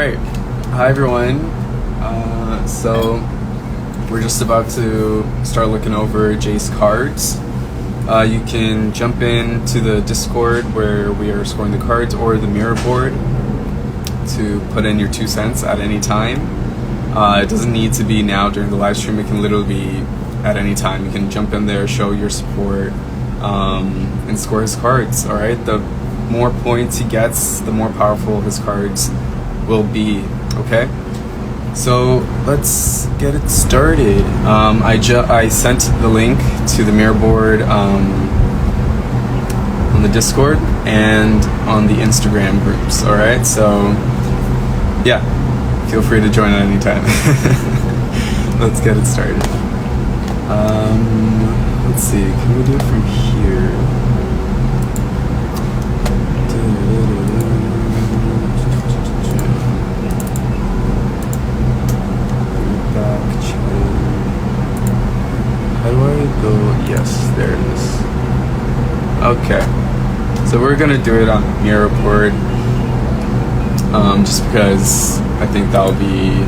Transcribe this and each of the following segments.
Alright, hi everyone. So we're just about to start looking over Jay's cards. You can jump into the Discord where we are scoring the cards, or the mirror board to put in your 2 cents at any time. It doesn't need to be now during the live stream, it can literally be at any time. You can jump in there, show your support, and score his cards. Alright, the more points he gets, the more powerful his cards will be. Okay, so let's get it started. I sent the link to the mirror board on the Discord and on the Instagram groups. Alright, so yeah, feel free to join at any time. Let's get it started. Let's see, can we do it from here? How do I go? Yes, there it is. Okay, so we're gonna do it on the mirror board, just because I think that'll be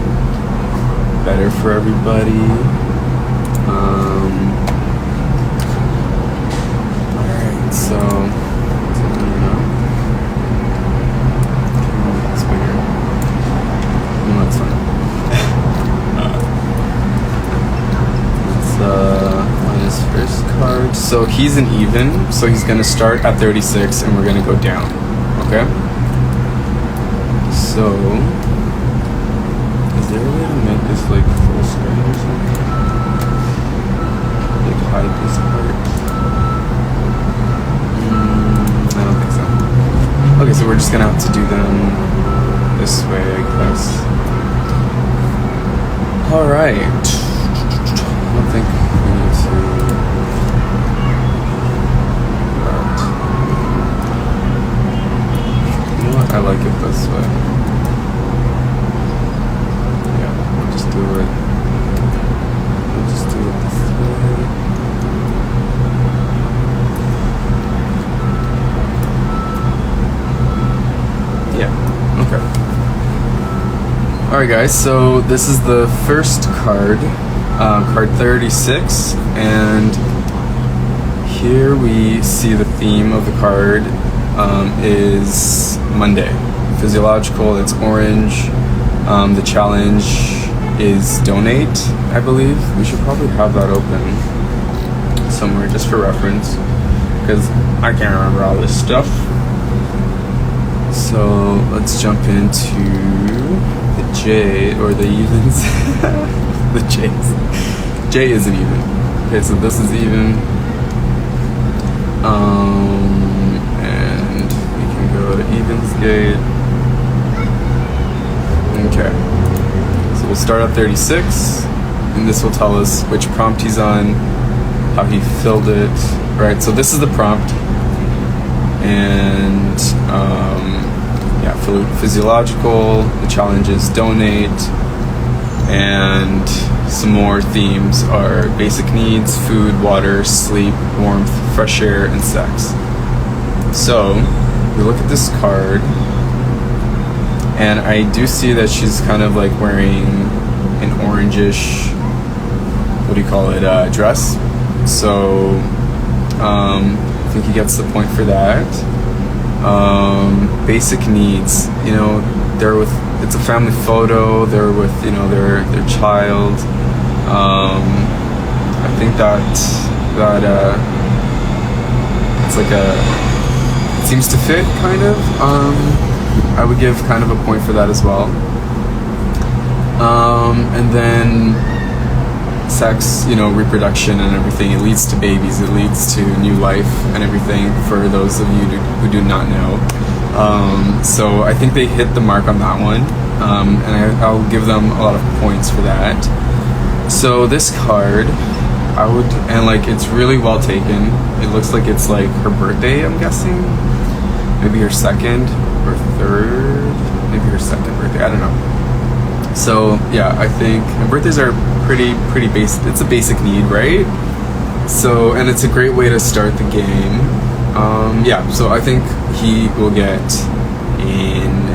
better for everybody. Alright, so it's bigger. No, that's fine. On his first card, so he's an even, so he's gonna start at 36 and we're gonna go down. Okay, so is there a way to make this like full screen or something, like hide this part? I don't think so. Okay, so we're just gonna have to do them this way, I guess. Alright, I don't think we need to do that. You know what? I like it this way. Yeah, we'll just do it. We'll just do it this way. Yeah, okay. Alright guys, so this is the first card. Card 36, and here we see the theme of the card is Monday. Physiological, it's orange. The challenge is donate, I believe. We should probably have that open somewhere just for reference, because I can't remember all this stuff. So let's jump into the J, or the evens. The J's. J isn't even. Okay, so this is even. And we can go to evens gate. Okay. So we'll start at 36, and this will tell us which prompt he's on, how he filled it. Right, so this is the prompt. And yeah, physiological, the challenge is donate. And some more themes are basic needs, food, water, sleep, warmth, fresh air, and sex. So we look at this card, and I do see that she's kind of like wearing an orangish, what do you call it, dress. So I think he gets the point for that. Basic needs, you know, they're with, it's a family photo, they're with, you know, their child. I think that it's like it seems to fit, kind of. I would give kind of a point for that as well. And then sex, you know, reproduction and everything, it leads to babies, it leads to new life and everything, for those of you who do not know. So I think they hit the mark on that one, and I'll give them a lot of points for that. So this card, I would, and like, it's really well taken. It looks like it's like her birthday, I'm guessing. Maybe her second or third, maybe her second birthday, I don't know. So yeah, I think birthdays are pretty basic. It's a basic need, right? So, and it's a great way to start the game. Yeah, so I think he will get an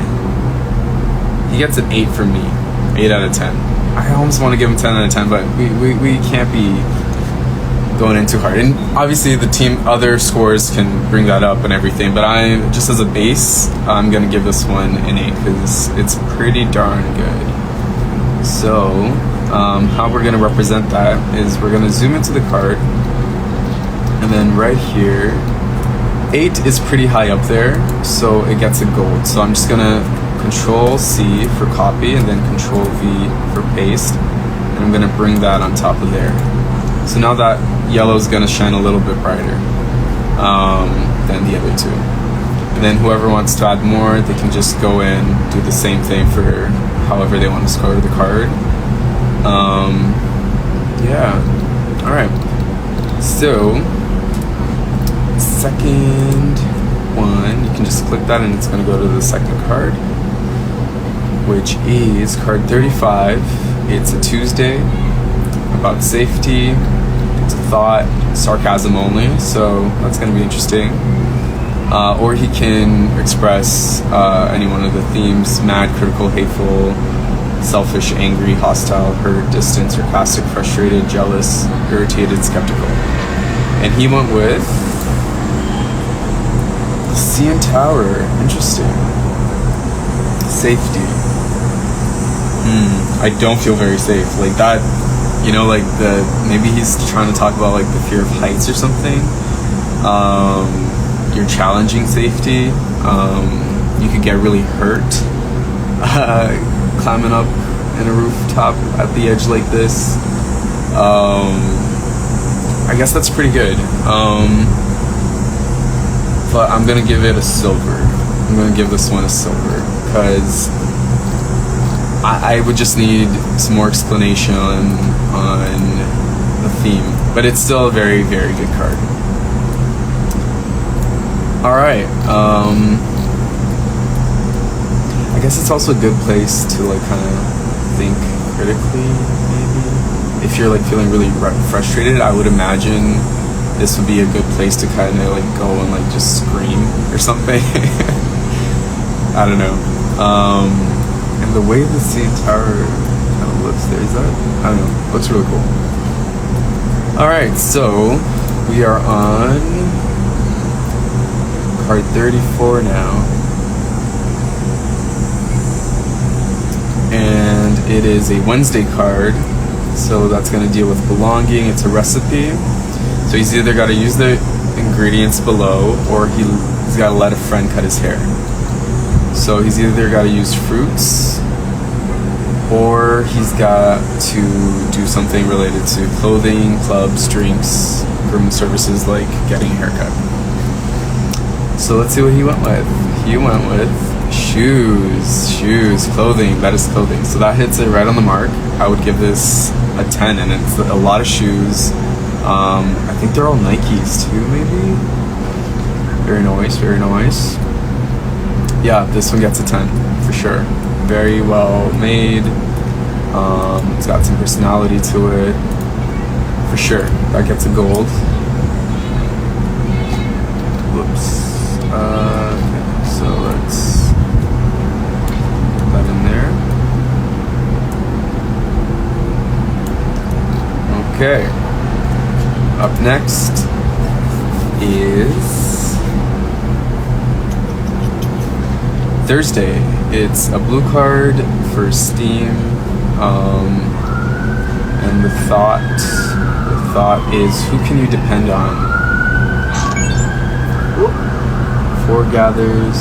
gets an 8 from me. 8 out of 10. I almost want to give him 10 out of 10, but we can't be going in too hard. And obviously the team other scores can bring that up and everything, but I just as a base, I'm gonna give this one an 8 because it's pretty darn good. So how we're gonna represent that is we're gonna zoom into the card, and then right here 8 is pretty high up there, so it gets a gold. So I'm just gonna Control C for copy and then Control V for paste, and I'm gonna bring that on top of there. So now that yellow is gonna shine a little bit brighter than the other two. And then whoever wants to add more, they can just go in, do the same thing for however they want to score the card. Yeah, all right. So second one, you can just click that and it's gonna go to the second card, which is card 35. It's a Tuesday, about safety. It's a thought, sarcasm only, so that's going to be interesting. Or he can express any one of the themes: mad, critical, hateful, selfish, angry, hostile, hurt, distant, sarcastic, frustrated, jealous, irritated, skeptical. And he went with CN Tower. Interesting. Safety. I don't feel very safe. Like that, you know, like maybe he's trying to talk about like the fear of heights or something. You're challenging safety. You could get really hurt climbing up in a rooftop at the edge like this. I guess that's pretty good. But I'm gonna give it a silver. I'm gonna give this one a silver because I would just need some more explanation on the theme, but it's still a very, very good card. All right. I guess it's also a good place to like kind of think critically, maybe. If you're like feeling really frustrated, I would imagine this would be a good place to kind of like go and like just scream or something. I don't know. And the way the CN Tower kind of looks there, is that? I don't know. Looks really cool. Alright, so we are on card 34 now. And it is a Wednesday card. So that's going to deal with belonging. It's a recipe. So he's either got to use the ingredients below, or he's got to let a friend cut his hair. So he's either got to use fruits, or he's got to do something related to clothing, clubs, drinks, grooming services like getting a haircut. So let's see what he went with. He went with shoes, clothing. That is clothing. So that hits it right on the mark. I would give this a 10, and it's a lot of shoes. I think they're all Nikes too, maybe? Very nice, very nice. Yeah, this one gets a 10 for sure. Very well made. It's got some personality to it for sure. That gets a gold. Whoops. Okay, so let's put that in there. Okay. Up next is Thursday. It's a blue card for Steam, and the thought is, who can you depend on? Foregathers,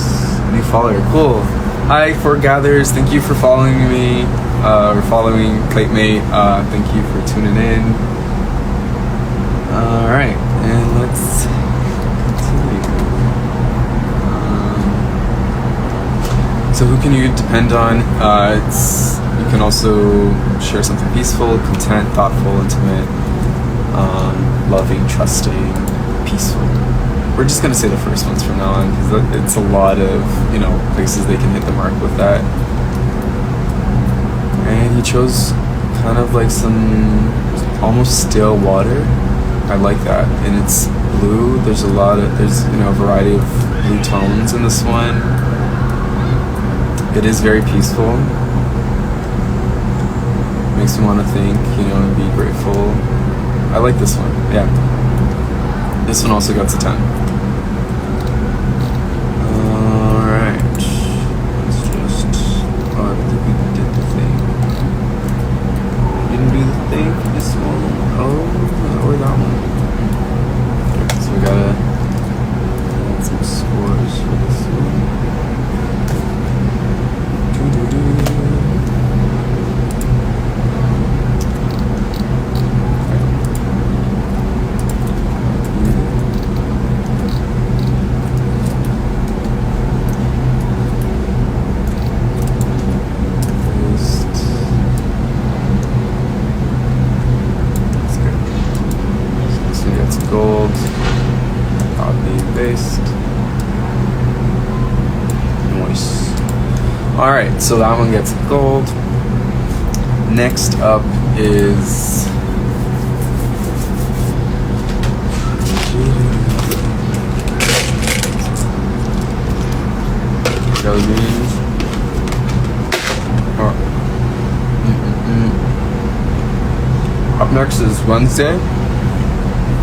new follower, cool. Hi Foregathers, thank you for following me, or following Platemate. Thank you for tuning in. All right, and let's continue. So who can you depend on? You can also share something peaceful, content, thoughtful, intimate, loving, trusting, peaceful. We're just going to say the first ones from now on because it's a lot of, places they can hit the mark with that. And he chose kind of like some almost still water. I like that. And it's blue. There's a variety of blue tones in this one. It is very peaceful. Makes me want to think, and be grateful. I like this one. Yeah. This one also gets a 10. Alright. Let's just... Oh, I think we did the thing. Didn't do the thing for this one. Oh, or that one. Okay, so we gotta add some scores for this one. Gold, copy, paste. Nice. Alright, so that one gets gold. Next up is jelly beans. Up next is Wednesday.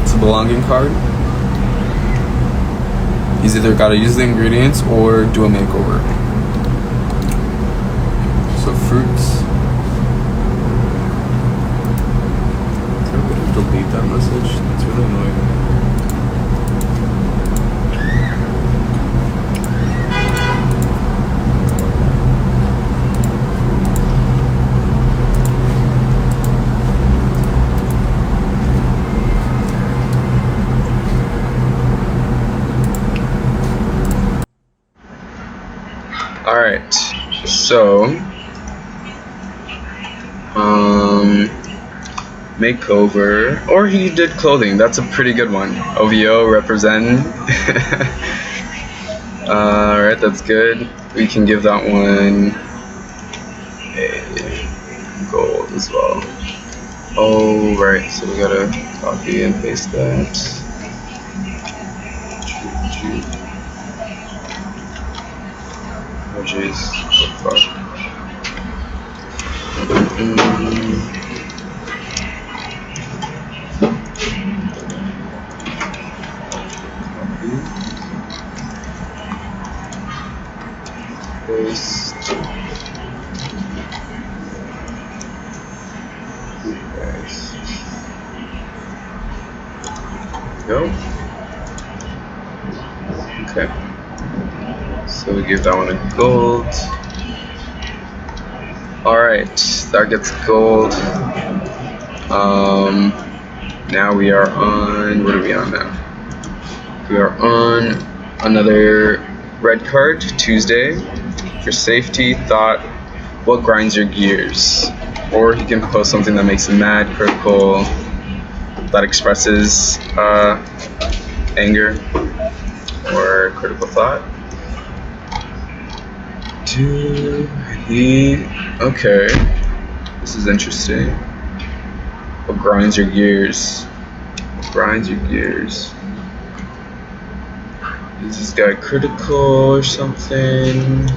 A belonging card. He's either got to use the ingredients or do a makeover. So fruits. I'm gonna delete that message. That's really annoying. Alright, so makeover, or he did clothing. That's a pretty good one. OVO represent. Alright, that's good. We can give that one a gold as well. Oh, right, so we gotta copy and paste that. Oh jeez, what the fuck. Paste. Paste. Go. Okay. So we give that one a gold. Alright, that gets gold. Now we are on, what are we on now? We are on another red card, Tuesday. For safety, thought, what grinds your gears? Or he can post something that makes him mad, critical, that expresses anger or critical thought. Okay, this is interesting. What grinds your gears? What grinds your gears? Is this guy critical or something?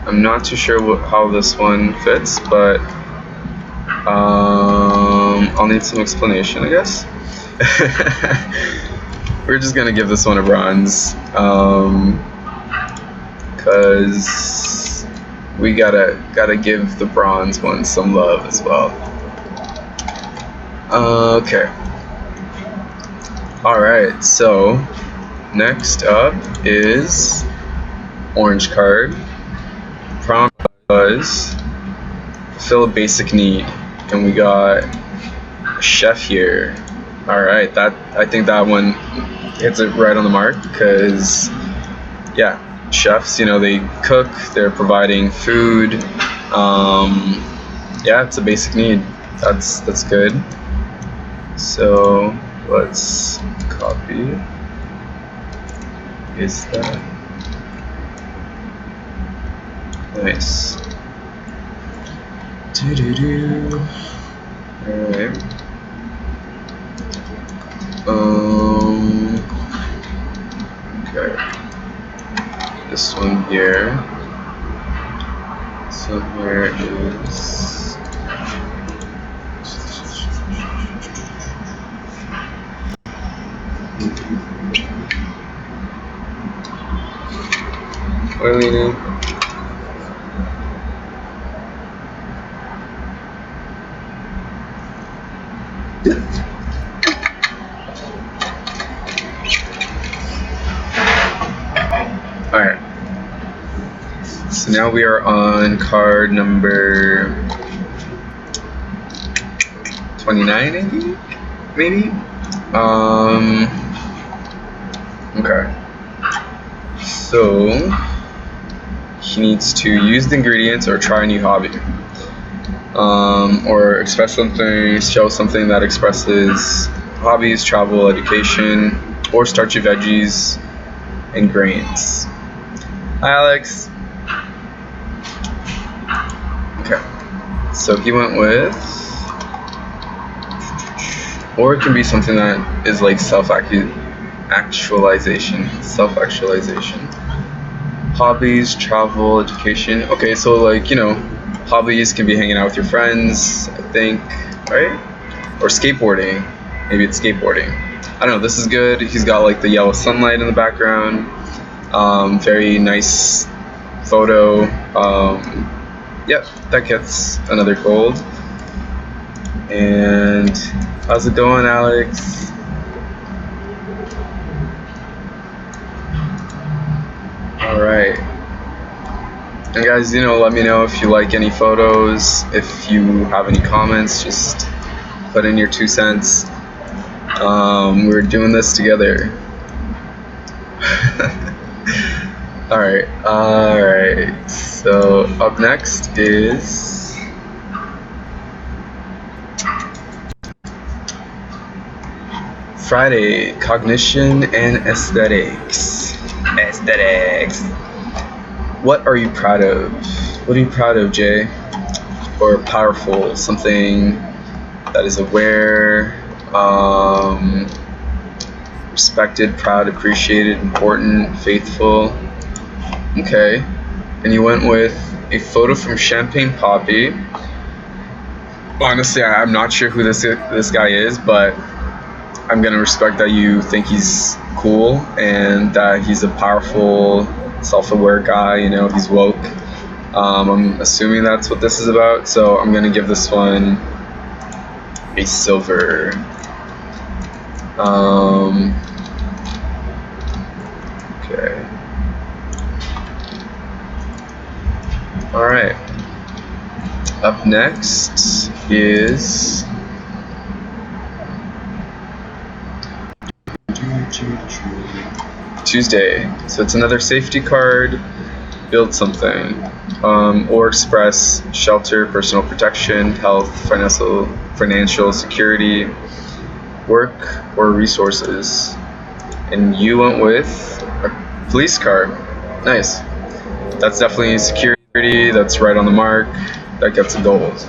I'm not too sure how this one fits, but I'll need some explanation, I guess. We're just gonna give this one a bronze, cause we gotta give the bronze one some love as well. Okay. All right. So next up is orange card. Prompt was fulfill a basic need, and we got a chef here. All right. I think that one hits it right on the mark, because yeah, chefs, they cook, they're providing food. Yeah, it's a basic need. That's good. So let's copy. Is that nice? Alright. Okay. This one here. somewhere is... What are we doing? Alright. So now we are on card number 29, I think? Maybe? Okay. So, he needs to use the ingredients or try a new hobby. Or express something, show something that expresses hobbies, travel, education, or starchy veggies and grains. Hi, Alex. Okay. So he went with, or it can be something that is like self-actualization. Hobbies, travel, education. Okay, so like, you know, hobbies can be hanging out with your friends, I think, right? Or skateboarding. Maybe it's skateboarding. I don't know, this is good. He's got like the yellow sunlight in the background. Very nice photo. Yep, that gets another gold. And how's it going, Alex? Alright. And guys, you know, let me know if you like any photos. If you have any comments, just put in your 2 cents. We're doing this together. Alright. So up next is Friday, cognition and aesthetics. What are you proud of? What are you proud of, Jay? Or powerful, something that is aware, respected, proud, appreciated, important, faithful. Okay. And you went with a photo from Champagne Poppy. Honestly, I'm not sure who this guy is, but I'm gonna respect that you think he's cool and that he's a powerful, self-aware guy. You know, he's woke. I'm assuming that's what this is about, so I'm gonna give this one a silver. Okay. Alright. Up next is Tuesday. So it's another safety card. Build something. Or express shelter, personal protection, health, financial security, work, or resources. And you went with a police card. Nice. That's definitely security. That's right on the mark. That gets a gold.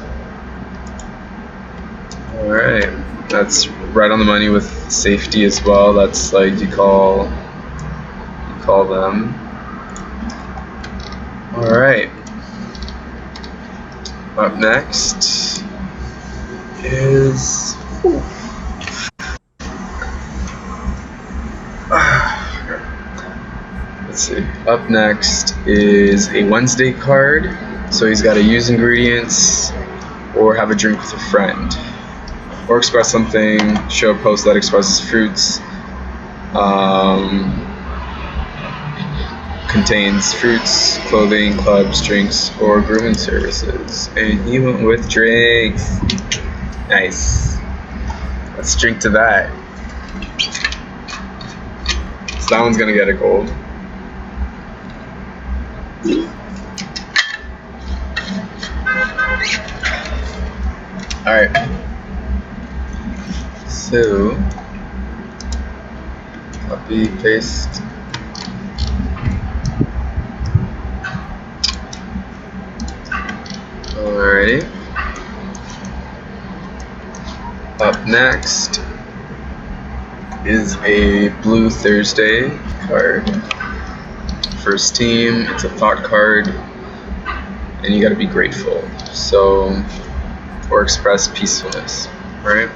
Alright. That's right on the money with safety as well. That's like you call them. Alright. Up next is let's see. Up next is a Wednesday card. So he's got to use ingredients or have a drink with a friend. Or express something, show a post that expresses fruits. Contains fruits, clothing, clubs, drinks, or grooming services. And he went with drinks. Nice. Let's drink to that. So that one's gonna get a gold. Alright. So, copy, paste. Alrighty. Up next is a Blue Thursday card. First team, it's a thought card. and you got to be grateful. So, or express peacefulness, right?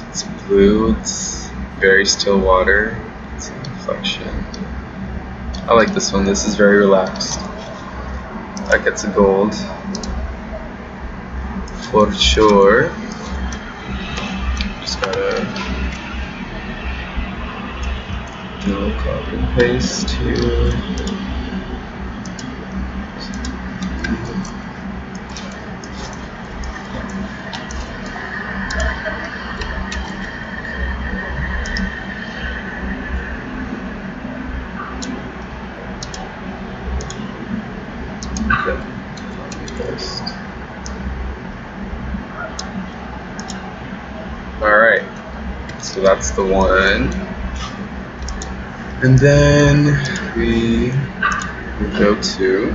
It's blue. It's very still water. It's an reflection. I like this one. This is very relaxed. That gets a gold for sure. Just gotta do a little copy and paste here. Okay, copy paste. Alright, so that's the one. And then we go to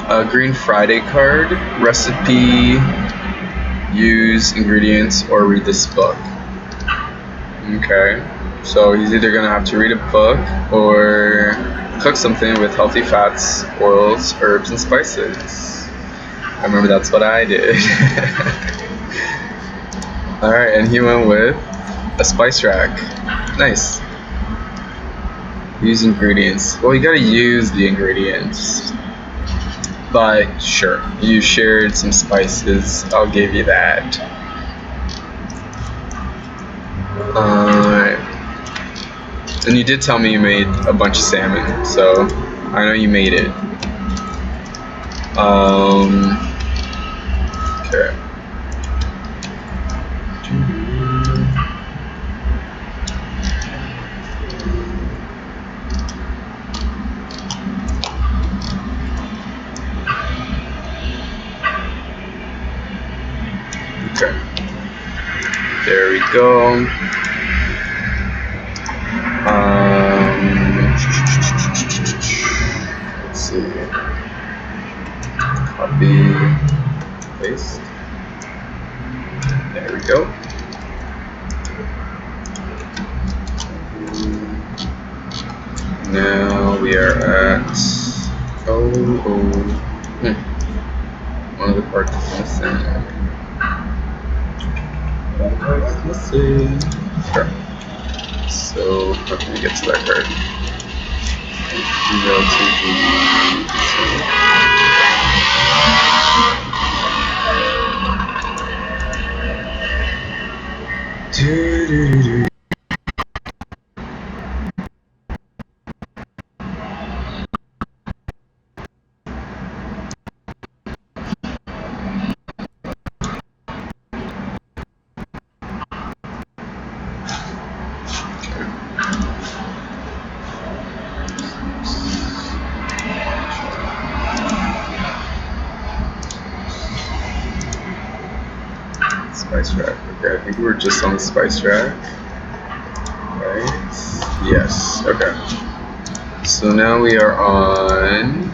a Green Friday card, recipe, use ingredients, or read this book. Okay, so he's either gonna have to read a book or cook something with healthy fats, oils, herbs, and spices. I remember that's what I did. Alright, and he went with a spice rack. Nice. Use ingredients. Well, you gotta use the ingredients. But sure, you shared some spices. I'll give you that. And you did tell me you made a bunch of salmon, so I know you made it. Okay. Okay. There we go. Let's see. Copy, paste. There we go. Now we are at one of the parts is missing. One of the parts is missing. Sure. So how can we get to that card? Do. Spice rack. Okay, I think we were just on the spice rack. Right? Yes. Okay. So now we are on.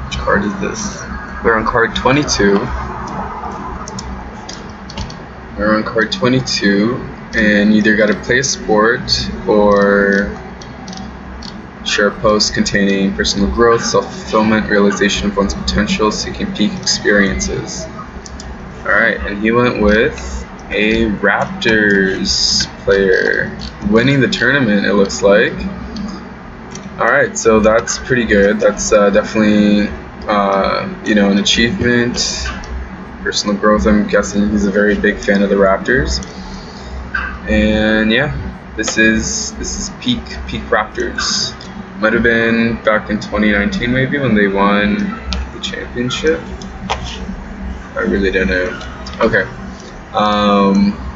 Which card is this? We're on card 22. We're on card 22, and you either got to play a sport or share a post containing personal growth, self-fulfillment, realization of one's potential, seeking peak experiences. Alright, and he went with a Raptors player winning the tournament, it looks like. Alright, so that's pretty good. That's definitely an achievement. Personal growth, I'm guessing he's a very big fan of the Raptors. And yeah, this is peak Raptors. Might have been back in 2019 maybe when they won the championship. I really don't know. Okay.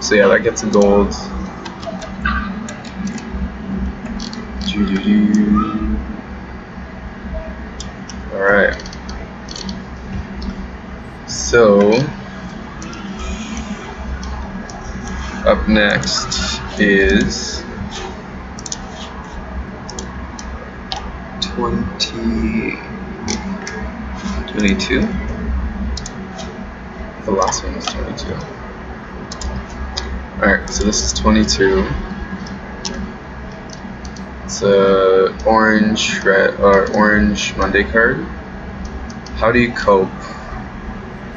So yeah, that gets a gold. Alright. So up next is 20. 22. The last one was 22. Alright, so this is 22. It's a orange Monday card. How do you cope?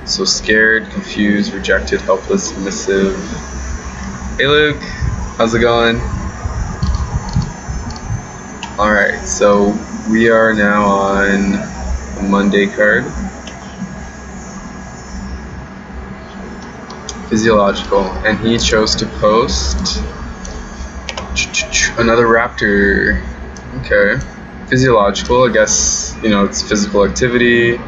So scared, confused, rejected, helpless, submissive. Hey Luke, how's it going? Alright, so we are now on the Monday card. Physiological, and he chose to post another raptor. Okay. Physiological, I guess, it's physical activity.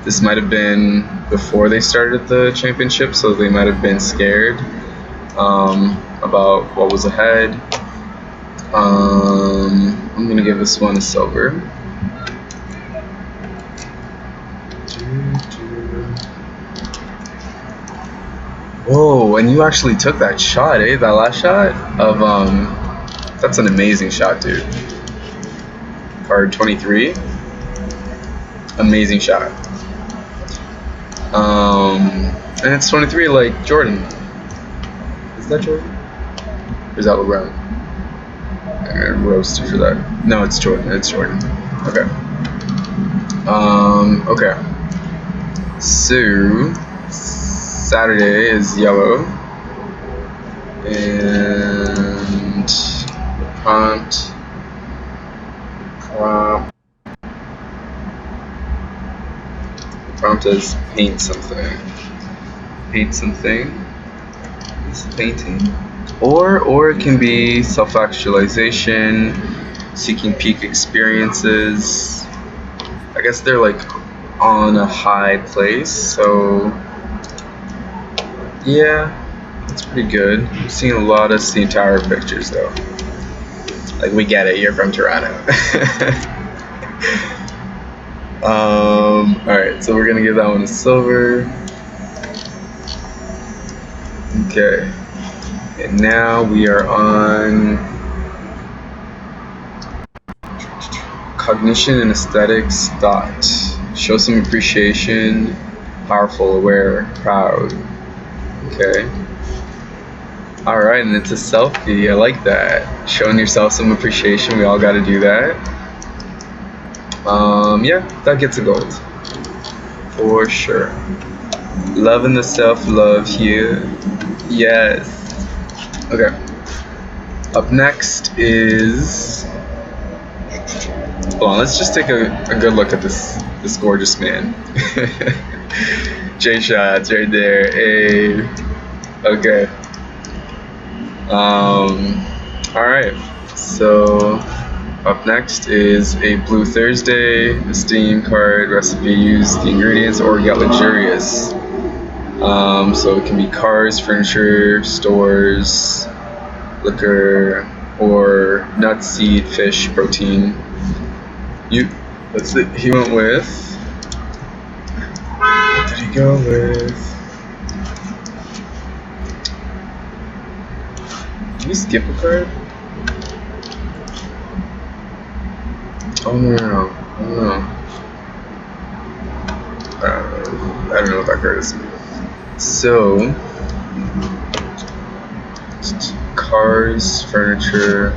This might have been before they started the championship, so they might have been scared about what was ahead. I'm gonna give this one a silver. Whoa, and you actually took that shot, eh? That last shot of that's an amazing shot, dude. Card 23. Amazing shot. And it's 23 like Jordan. Is that Jordan? Or is that LeBron? I'm gonna roast you for that. No, it's Jordan. It's Jordan. Okay. Okay. So Saturday is yellow, and prompt is paint something. Paint something. It's painting. Or it can be self-actualization, seeking peak experiences. I guess they're like on a high place, so yeah, it's pretty good. I'm seeing a lot of Steam Tower pictures though. Like, we get it, you're from Toronto. Alright, so we're gonna give that one a silver. Okay. And now we are on cognition and aesthetics. Thought. Show some appreciation. Powerful, aware, proud. Okay. Alright, and it's a selfie. I like that. Showing yourself some appreciation. We all gotta do that. Yeah, that gets a gold. For sure. Loving the self-love here. Yes. Okay. Up next is... Hold on, let's just take a good look at this gorgeous man. J shots right there. Hey. Okay. Alright. So up next is a Blue Thursday, a Steam card, recipe, use the ingredients or get luxurious. So it can be cars, furniture, stores, liquor, or nuts, seed, fish, protein. That's it. He went with. What did he go with? Did we skip a card? Oh no. I don't know what that card is. So, cars, furniture.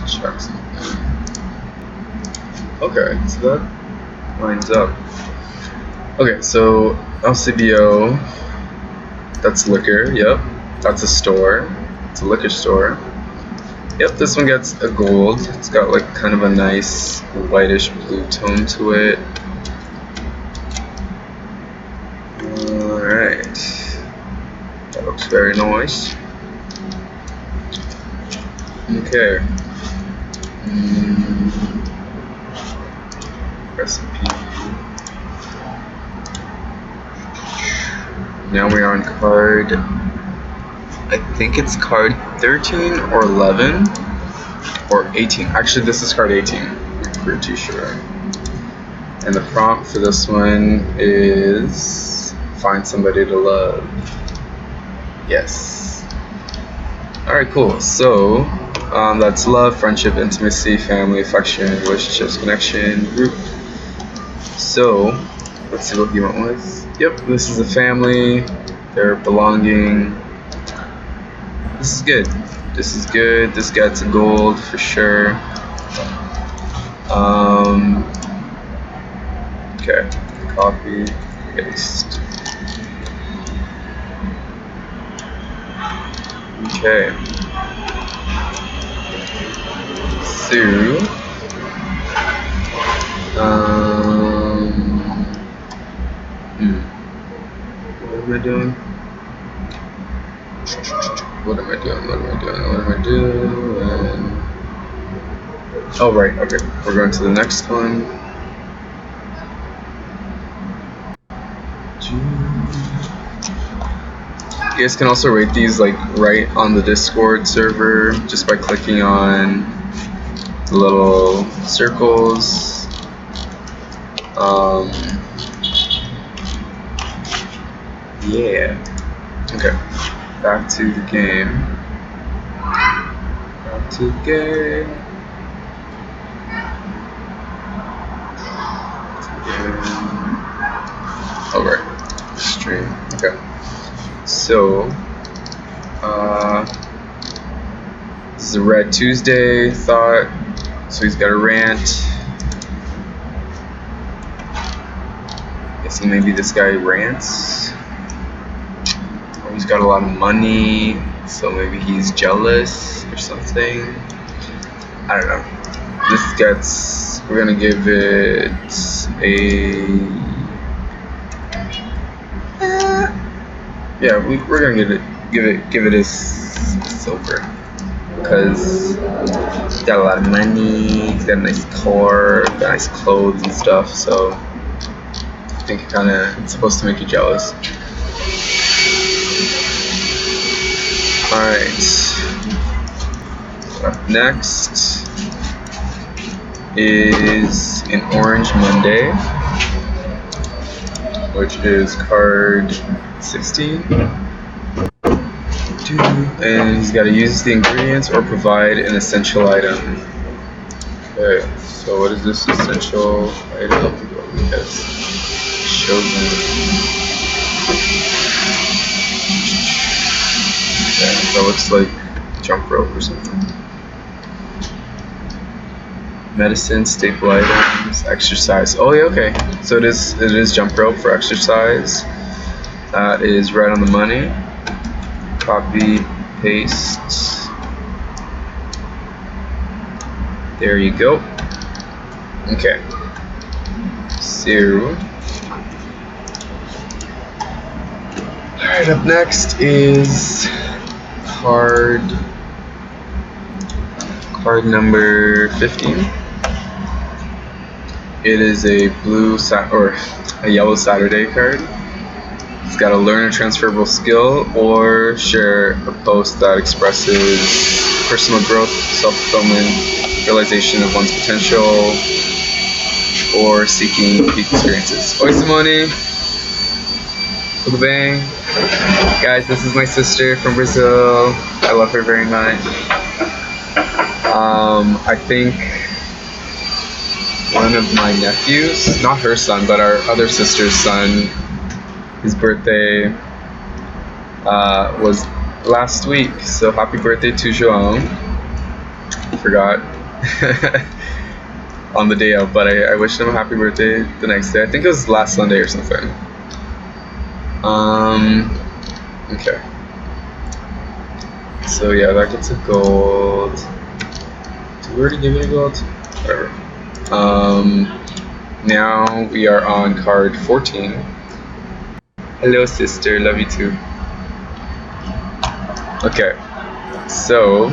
Check something. Okay, so that lines up. Okay, so LCBO, that's liquor, yep. That's a store. It's a liquor store. Yep, this one gets a gold. It's got like kind of a nice whitish blue tone to it. Alright. That looks very nice. Okay. Recipe. Now we're on card, I think it's card 13 or 11 or 18. Actually, this is card 18. I'm pretty too sure. And the prompt for this one is find somebody to love. Yes. Alright, cool. So That's love, friendship, intimacy, family, affection, relationships, connection, group. So, let's see what he went with. Yep, this is a family. They're belonging. This is good. This is good. This gets a gold for sure. Okay. Copy, paste. Okay. So, what am I doing? What am I doing? Oh, right, okay. We're going to the next one. You guys can also rate these like right on the Discord server just by clicking on the little circles. Yeah. Okay. Back to the game. Alright. Stream. Okay. So, this is a Red Tuesday thought. So he's got a rant. Guessing maybe this guy rants. Or he's got a lot of money, so maybe he's jealous or something. I don't know. We're gonna give it a. Yeah, we're gonna give it a silver, because he's got a lot of money, he's got a nice car, got nice clothes and stuff, so I think it's supposed to make you jealous. Alright. Up next is an Orange Monday, which is card 16. And he's got to use the ingredients or provide an essential item. Okay, so what is this essential item? Yes, chosen. Okay, that looks like jump rope or something. Medicine, staple items, exercise. Oh yeah, okay. So it is jump rope for exercise. That is right on the money. Copy, paste. There you go. Okay. So, alright, up next is card number 15. It is a a yellow Saturday card. It's got to learn a transferable skill or share a post that expresses personal growth, self-fulfillment, realization of one's potential, or seeking peak experiences. Oi, Simone! Tudo bem? Guys, this is my sister from Brazil. I love her very much. I think one of my nephews, not her son, but our other sister's son, his birthday was last week, so happy birthday to João. Forgot on the day of, but I wished him a happy birthday the next day. I think it was last Sunday or something. Okay. So yeah, that gets a gold. Did we already give it a gold? Whatever. Now we are on card 14. Hello, sister. Love you too. Okay. So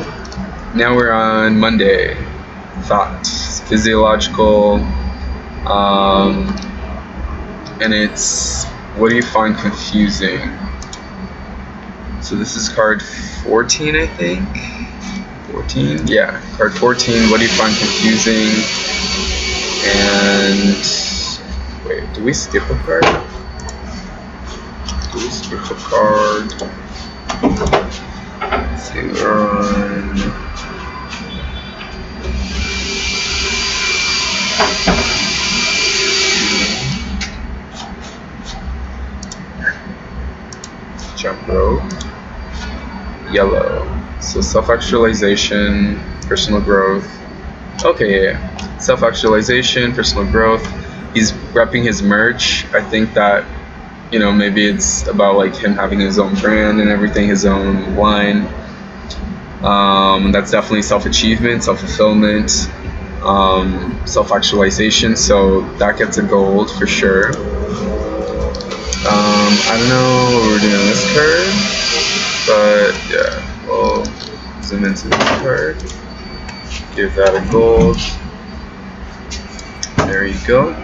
now we're on Monday. Thought. Physiological. And it's, what do you find confusing? So this is card 14, I think. 14? Yeah, card 14. What do you find confusing? And wait, do we skip a card? Let's see, we're on Jump rope. Yellow. So self-actualization, personal growth. Okay, yeah. Self-actualization, personal growth. He's repping his merch. I think that, you know, maybe it's about like him having his own brand and everything, his own line. That's definitely self-achievement, self-fulfillment, self-actualization. So that gets a gold for sure. I don't know what we're doing on this card, but yeah, we'll zoom into this card. Give that a gold. There you go.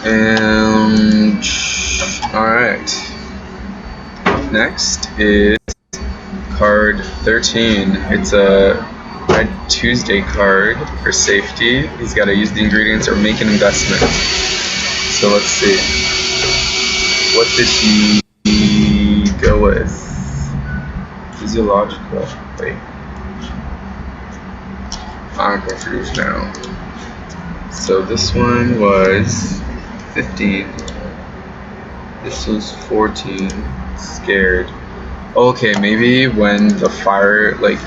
And alright. Next is card 13. It's a Red Tuesday card for safety. He's got to use the ingredients or make an investment. So let's see. What did he go with? Physiological. Wait. I'm confused now. So this one was 15. This was 14. Scared. Okay, maybe when the fire, like,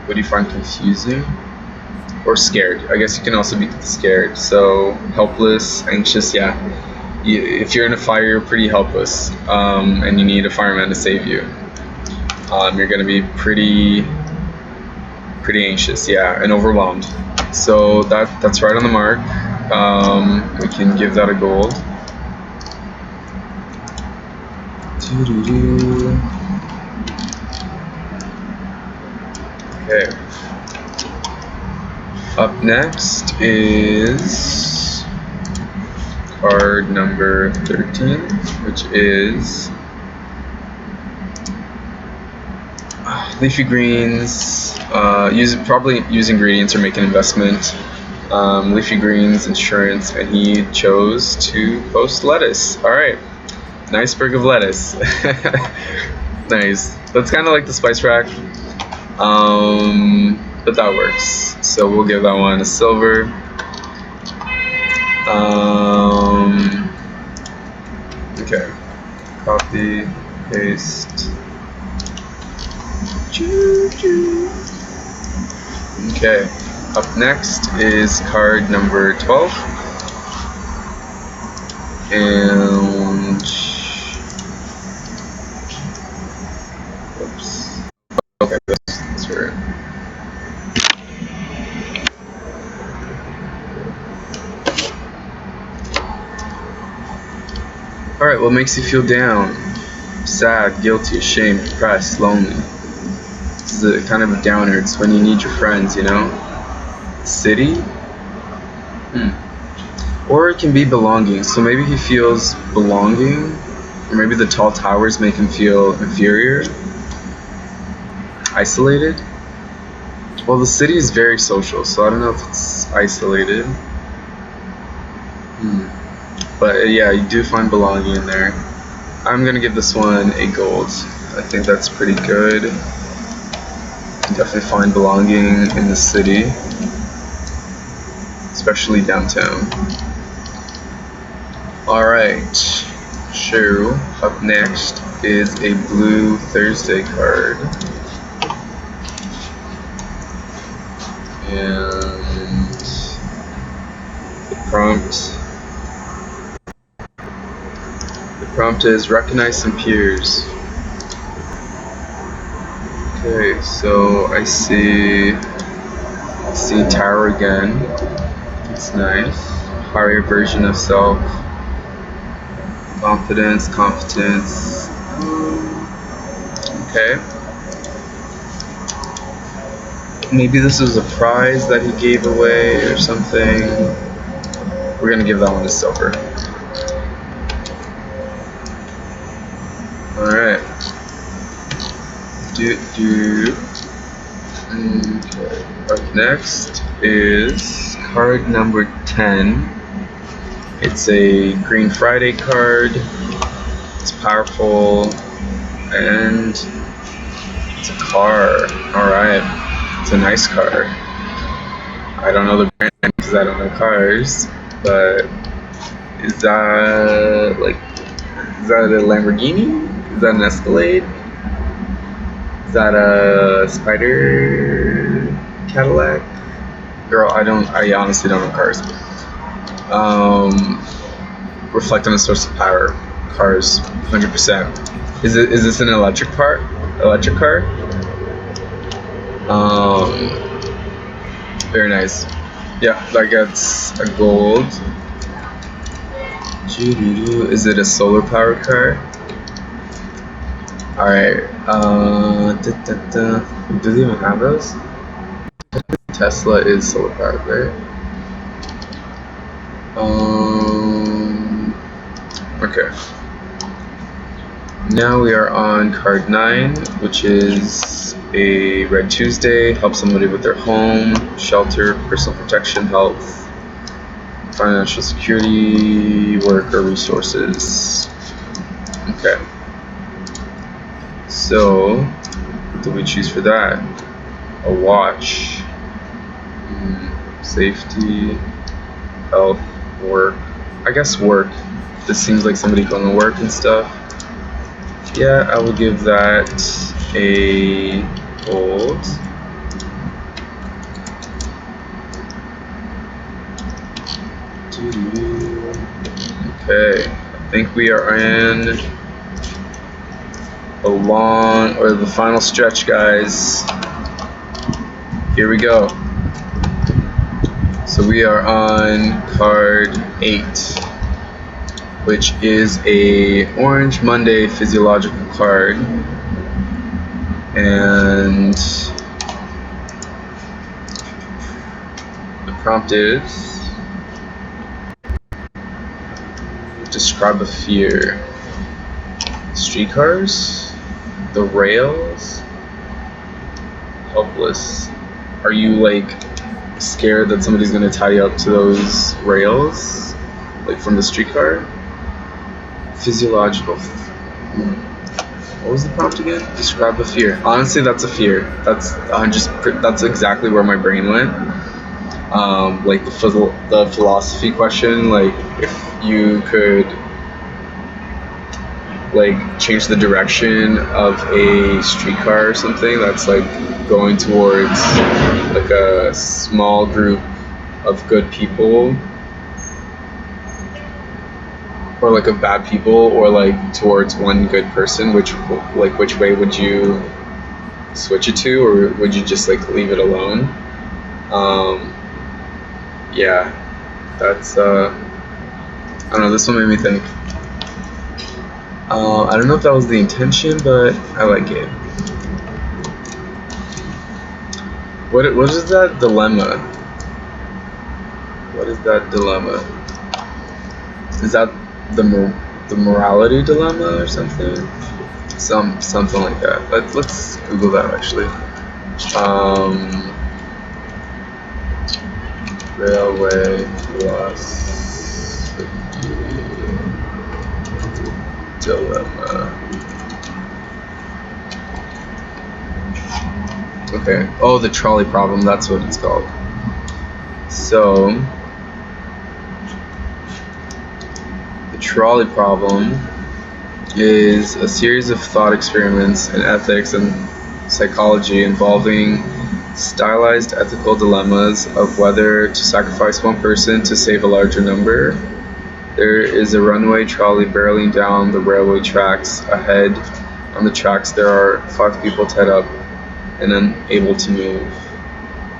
what do you find confusing? Or scared. I guess you can also be scared. So helpless, anxious, yeah. If you're in a fire, you're pretty helpless, and you need a fireman to save you. You're gonna be pretty anxious, yeah, and overwhelmed. So that's right on the mark. We can give that a gold. Okay. Up next is card number 13, which is leafy greens. Probably use ingredients or make an investment. Leafy greens, insurance, and he chose to post lettuce. All right, nice sprig of lettuce. Nice. That's kind of like the spice rack, but that works. So we'll give that one a silver. Okay. Copy, paste. Okay. Up next is card number 12. And oops. Okay, that's right. Alright, what makes you feel down? Sad, guilty, ashamed, depressed, lonely. This is a kind of a downer. It's when you need your friends, you know? City? Or it can be belonging. So maybe he feels belonging, or maybe the tall towers make him feel inferior, isolated. Well, the city is very social, so I don't know if it's isolated. But yeah, you do find belonging in there. I'm gonna give this one a gold. I think that's pretty good. You definitely find belonging in the city, especially downtown. Alright, so up next is a blue Thursday card. And the prompt is recognize some peers. Okay, so I see tower again. It's nice. Higher version of self. Confidence, competence. Okay. Maybe this was a prize that he gave away or something. We're gonna give that one a silver. Alright. Okay. Up next is card number 10. It's a Green Friday card. It's powerful, and it's a car. Alright, it's a nice car. I don't know the brand because I don't know cars, but is that a Lamborghini? Is that an Escalade? Is that a Spider Cadillac? Girl, I honestly don't know cars. Reflect on the source of power. Cars, 100%. Is this an electric car? Very nice. Yeah, that gets a gold. Is it a solar powered car? Alright. Do they even have those? Tesla is solar powered, right? Okay. Now we are on card 9, which is a Red Tuesday. Help somebody with their home, shelter, personal protection, health, financial security, work, or resources. Okay. So, what do we choose for that? A watch. Safety, health, work. I guess work. This seems like somebody going to work and stuff. Yeah, I will give that a gold. Okay, I think we are in the final stretch, guys. Here we go. So we are on card 8, which is a Orange Monday physiological card, and the prompt is describe a fear. Streetcars, the rails, helpless. Are you like scared that somebody's gonna tie you up to those rails, like from the streetcar? Physiological. What was the prompt again? Describe a fear. Honestly, that's a fear. That's exactly where my brain went. Like the philosophy question, like if you could like change the direction of a streetcar or something that's like going towards like a small group of good people, or like of bad people, or like towards one good person, which way would you switch it to, or would you just like leave it alone? Yeah, that's I don't know, this one made me think. I don't know if that was the intention, but I like it. What is that dilemma? What is that dilemma? Is that the morality dilemma or something? Something like that. Let's Google that actually. Railway philosophy dilemma. Okay. Oh, the trolley problem. That's what it's called. So, the trolley problem is a series of thought experiments in ethics and psychology involving stylized ethical dilemmas of whether to sacrifice one person to save a larger number. There is a runaway trolley barreling down the railway tracks. Ahead on the tracks there are 5 people tied up and unable to move.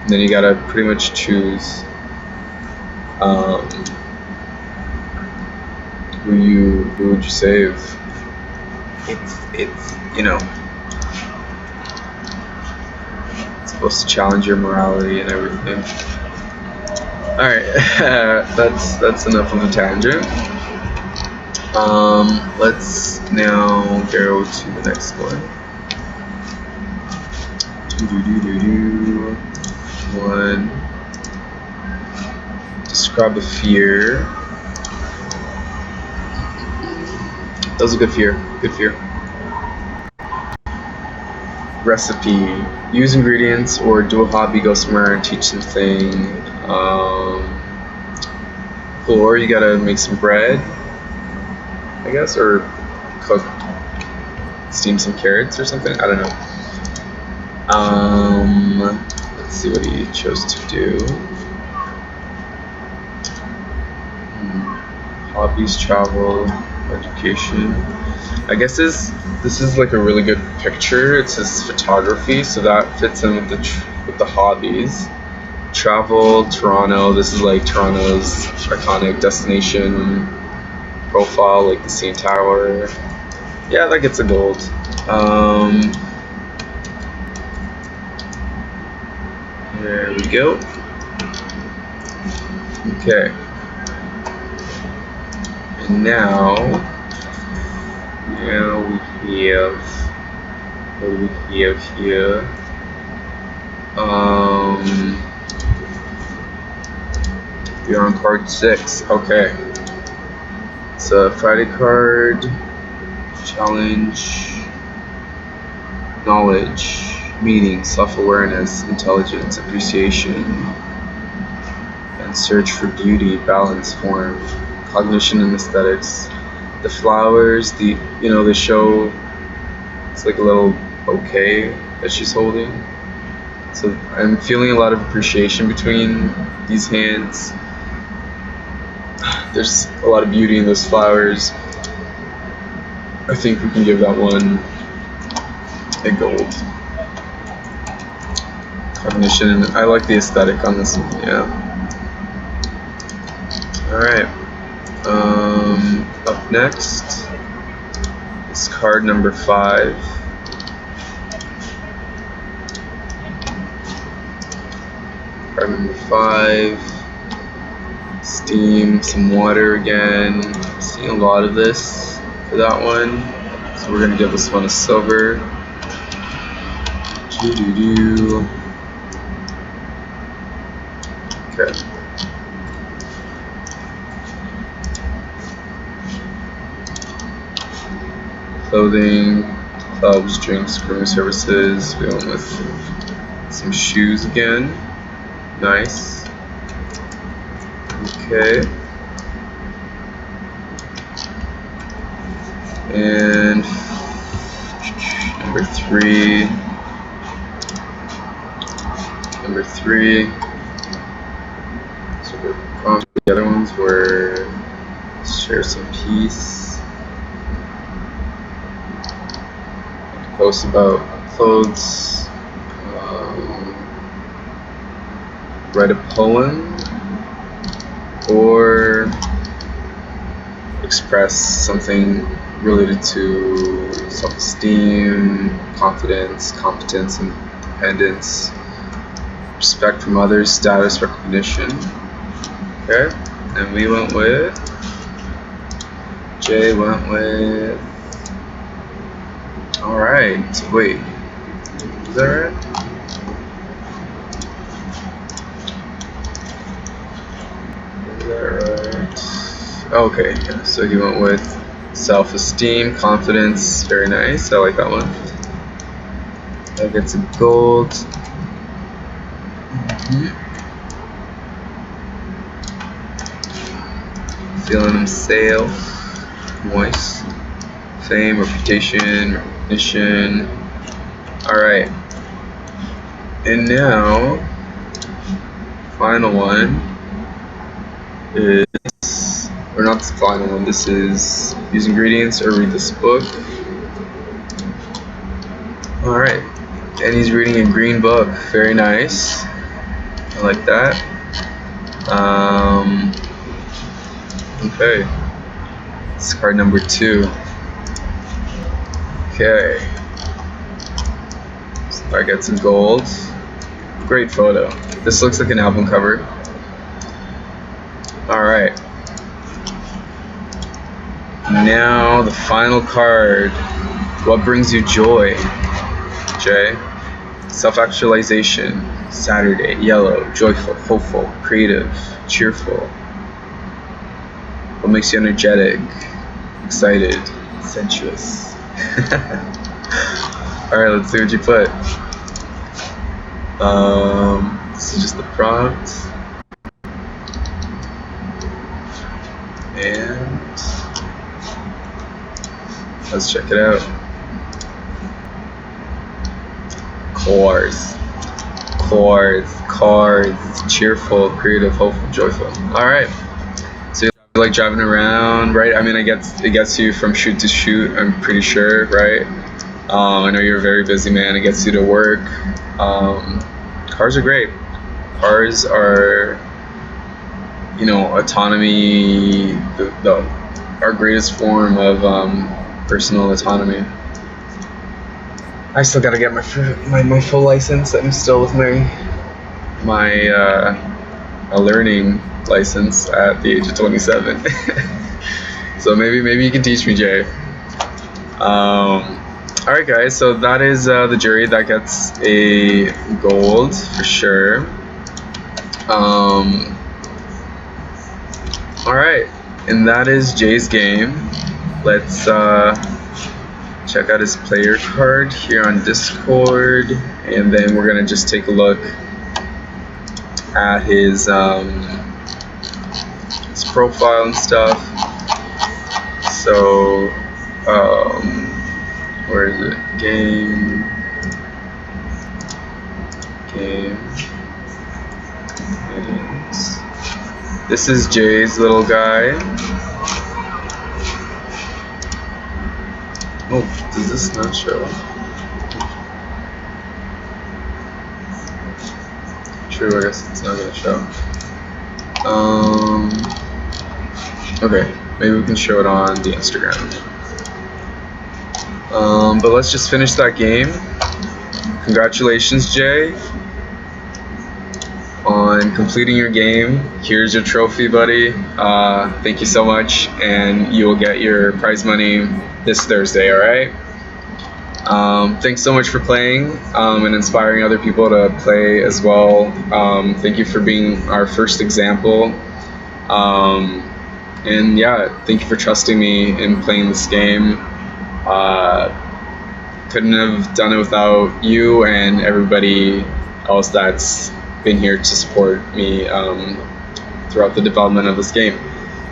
And then you gotta pretty much choose who would you save. It's it's supposed to challenge your morality and everything. Alright, that's enough of a tangent. Let's now go to the next one. One. Describe a fear. That was a good fear. Good fear. Recipe. Use ingredients or do a hobby, go somewhere and teach something. Flour, you gotta make some bread, I guess, or cook, steam some carrots or something. I don't know. Let's see what he chose to do. Hobbies, travel, education. I guess this is like a really good picture. It says photography, so that fits in with the hobbies. Travel, Toronto. This is like Toronto's iconic destination profile, like the CN Tower. Yeah, that gets a gold. There we go. Okay. And now we have, what do we have here? You're on card 6. Okay. It's a Friday card. Challenge. Knowledge. Meaning. Self-awareness. Intelligence. Appreciation. And search for beauty. Balance. Form. Cognition and aesthetics. The flowers. The show. It's like a little bouquet that she's holding. So I'm feeling a lot of appreciation between these hands. There's a lot of beauty in those flowers. I think we can give that one a gold. Cognition, and I like the aesthetic on this one, yeah. Alright. Up next is card number 5. Card number 5. Steam, some water again. Seeing a lot of this for that one. So we're gonna give this one a silver. Okay. Clothing, clubs, drinks, grooming services. We went with some shoes again. Nice. Okay. And number 3. So the other ones were share some peace, post about clothes, write a poem, or express something related to self-esteem, confidence, competence, independence, respect from others, status, recognition. Okay, and we went with, Jay went with, alright, wait, is that right? Is that right? Okay, yeah, so he went with self-esteem, confidence, very nice, I like that one. That gets a gold. Feeling himself, moist, fame, reputation, recognition. Alright, and now final one is, or not the final one, this is use ingredients or read this book. Alright, and he's reading a green book, very nice, I like that. Okay, it's card number 2. Okay, so that gets some gold. Great photo. This looks like an album cover. Alright, now the final card. What brings you joy, Jay? Self-actualization, Saturday, yellow, joyful, hopeful, creative, cheerful. What makes you energetic, excited, sensuous? Alright, let's see what you put. This is just the prompt. And let's check it out. Cards, cheerful, creative, hopeful, joyful. All right. So you like driving around, right? I mean, it gets you from shoot to shoot. I'm pretty sure, right? I know you're a very busy man. It gets you to work. Cars are great. Cars are, autonomy, our greatest form of personal autonomy. I still gotta get my full license. I'm still with my learning license at the age of 27. So maybe you can teach me, Jay. Alright guys, so that is the jury that gets a gold for sure. Alright, and that is Jay's game. Let's check out his player card here on Discord, and then we're gonna just take a look at his profile and stuff. So where is it? Games. This is Jay's little guy. Oh, does this not show? True, I guess it's not gonna show. Okay, maybe we can show it on the Instagram. But let's just finish that game. Congratulations, Jay, on completing your game. Here's your trophy, buddy. Thank you so much, and you will get your prize money this Thursday, alright? Thanks so much for playing and inspiring other people to play as well. Thank you for being our first example. And yeah, thank you for trusting me in playing this game. Couldn't have done it without you and everybody else that's been here to support me throughout the development of this game.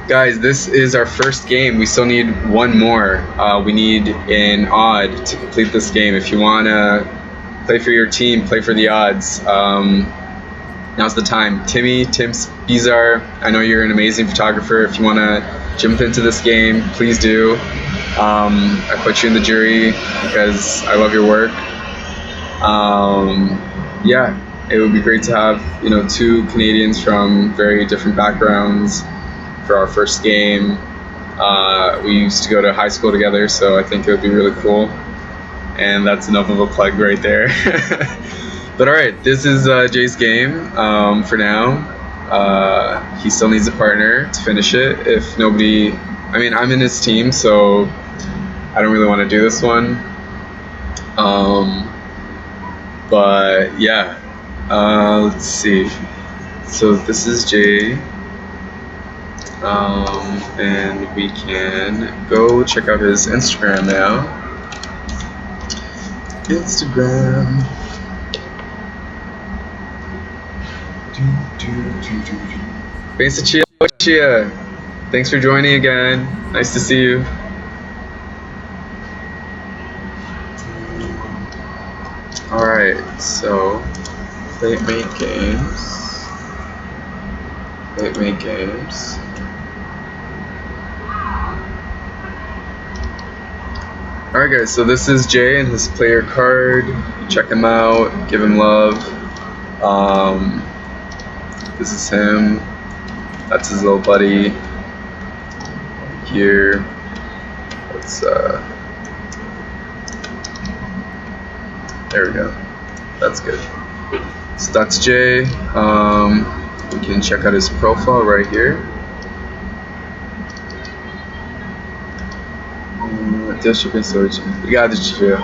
Guys, this is our first game. We still need one more. We need an odd to complete this game. If you want to play for your team, play for the odds. Now's the time. Tim Spizar, I know you're an amazing photographer. If you want to jump into this game, please do. I put you in the jury because I love your work. Yeah, it would be great to have two Canadians from very different backgrounds for our first game. We used to go to high school together, so I think it would be really cool. And that's enough of a plug right there. But alright, this is Jay's game for now. He still needs a partner to finish it. If nobody, I'm in his team, so I don't really want to do this one. But yeah, let's see. So this is Jay. And we can go check out his Instagram now. Instagram. Chia. Thanks for joining again. Nice to see you. Alright, so platemate.games. Alright guys, so this is Jay and his player card. Check him out, give him love. This is him. That's his little buddy. Here. Let's there we go. That's good. So that's Jay. We can check out his profile right here. Deus te abençoe. Obrigado, Tia.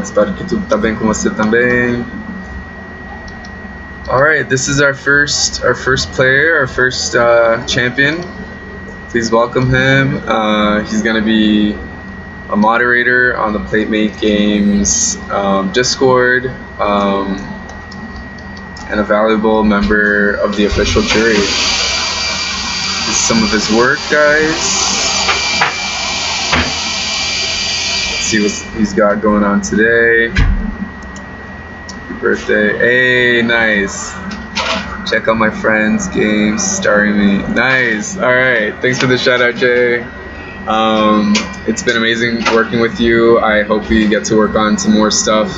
Espero que tudo tá bem com você também. Alright, this is our first player, our first champion. Please welcome him. He's gonna be a moderator on the platemate.games Discord, and a valuable member of the official jury. His some of his work, guys. Let's see what he's got going on today. Happy birthday. Hey, nice. Check out my friends' games starring me. Nice. All right. Thanks for the shout out, Jay. It's been amazing working with you. I hope we get to work on some more stuff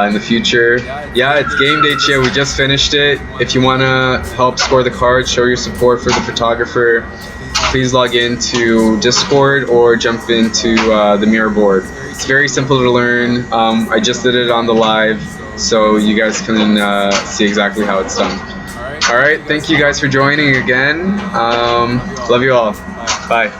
in the future. Yeah, it's game day, Chia. We just finished it. If you want to help score the cards, show your support for the photographer, please log into Discord or jump into the mirror board. It's very simple to learn. I just did it on the live, so you guys can see exactly how it's done. All right, thank you guys for joining again. Love you all. Bye.